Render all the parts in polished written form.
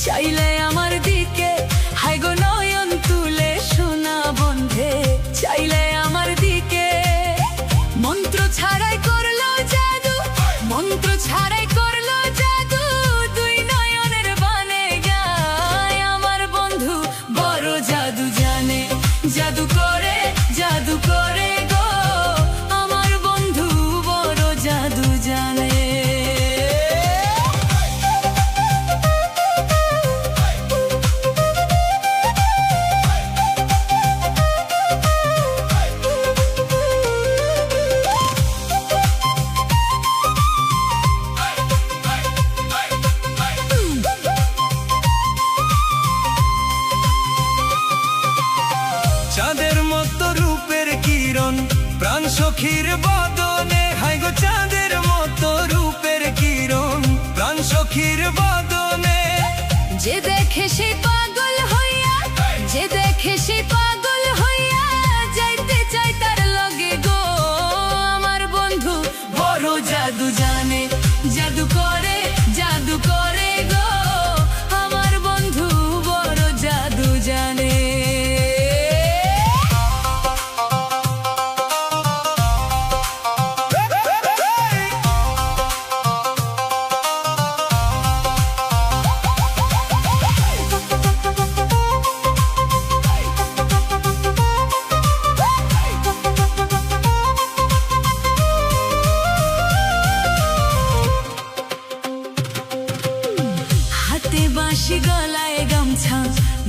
চাইলে আমার দিকে, হাই গো নয়ন তুলে সোনা বন্ধে চাইলে আমার দিকে। মন্ত্র ছাড়াই করলো জাদু, মন্ত্র ছাড়াই করলো জাদু, দুই নয়নের বানে গায় আমার বন্ধু বড় জাদু জানে। জাদু করে গো আমার বন্ধু বড় জাদু জানে। চাঁদের মতো রূপের কিরণ প্রাণ সখীর বদনে, হাই গো চাঁদের মতো রূপের কিরণ প্রাণ সখীর বদনে। যে দেখে সে পাগল হইয়া, যে দেখে সে পাগল হইয়া যাইতে চাই তার লগে গো আমার বন্ধু বড় জাদু জানে। জাদু করে গো আমার বন্ধু বড় জাদু জানে। হাতে বাঁশি গলায় গামছা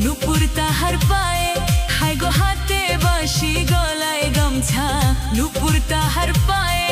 নুপুর তাহার পায়ে, হাই গো হাতে বাঁশি গলায় গামছা নুপুর তাহার পায়ে।